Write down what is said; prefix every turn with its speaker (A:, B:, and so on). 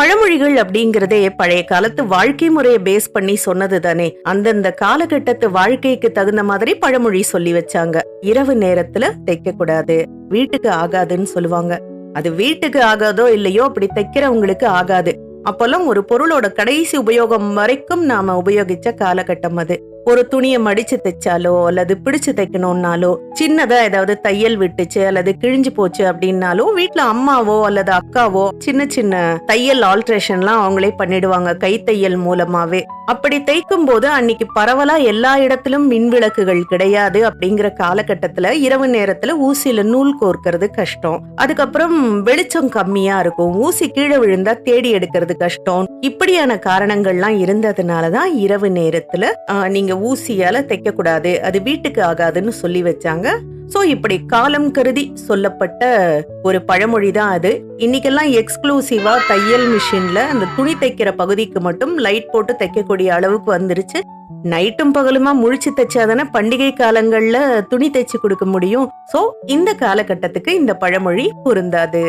A: பழமொழிகள் அப்படிங்கறதே பழைய காலத்து வாழ்க்கை முறையை பேஸ் பண்ணி சொன்னது தானே. அந்தந்த காலகட்டத்து வாழ்க்கைக்கு தகுந்த மாதிரி பழமொழி சொல்லி வச்சாங்க. இரவு நேரத்துல தைக்க கூடாது, வீட்டுக்கு ஆகாதுன்னு சொல்லுவாங்க. அது வீட்டுக்கு ஆகாதோ இல்லையோ, அப்படி தைக்கிறவங்களுக்கு ஆகாது. அப்பெல்லாம் ஒரு பொருளோட கடைசி உபயோகம் வரைக்கும் நாம உபயோகிச்ச காலகட்டம் அது. ஒரு துணியை மடிச்சு தைச்சாலோ அல்லது பிடிச்சு தைக்கணும்னாலோ, சின்னதா ஏதாவது தையல் விட்டுச்சு அல்லது கிழிஞ்சு போச்சு அப்படின்னாலோ, வீட்டுல அம்மாவோ அல்லது அக்காவோ சின்ன சின்ன தையல் ஆல்ட்ரேஷன்லாம் அவங்களே பண்ணிடுவாங்க கைத்தையல் மூலமாவே. அப்படி தைக்கும் போது அன்னைக்கு பரவலா எல்லா இடத்திலும் மின்விளக்குகள் கிடையாது. அப்படிங்கிற காலகட்டத்துல இரவு நேரத்துல ஊசியில நூல் கோர்க்கிறது கஷ்டம். அதுக்கப்புறம் வெளிச்சம் கம்மியா இருக்கும், ஊசி கீழே விழுந்தா தேடி எடுக்கிறது கஷ்டம். இப்படியான காரணங்கள்லாம் இருந்ததுனாலதான் இரவு நேரத்துல நீங்க ஊசியால தைக்க கூடாது, அது வீட்டுக்கு ஆகாதுன்னு சொல்லி வச்சாங்க. சோ இப்படி காலம் கருதி சொல்லப்பட்ட ஒரு பழமொழிதான் அது. இன்னைக்கெல்லாம் எக்ஸ்க்ளூசிவா தையல் மிஷின்ல அந்த துணி தைக்கிற பகுதிக்கு மட்டும் லைட் போட்டு தைக்கக்கூடிய அளவுக்கு வந்துருச்சு. நைட்டும் பகலுமா முழிச்சு தைச்சாதானே பண்டிகை காலங்கள்ல துணி தைச்சு கொடுக்க முடியும். சோ இந்த காலகட்டத்துக்கு இந்த பழமொழி பொருந்தாது.